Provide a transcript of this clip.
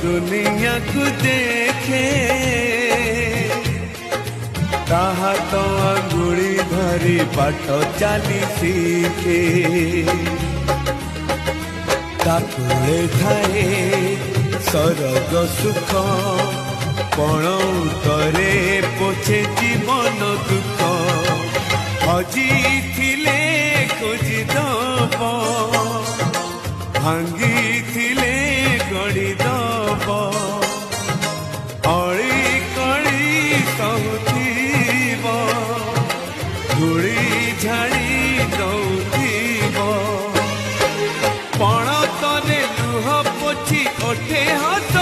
दुनिया को देखे ताहा तो अंगुड़ी धरी बाट चाली सीखे ताकुले थाए सरग सुख पण उतरे पोछे जीवन दुख हजी थिले खोजी दब भांगी थिले गड़ी दब अड़ी कड़ी कहूब धूली झाड़ी दौथिब पण तने लुह पोछी ओठे हाथ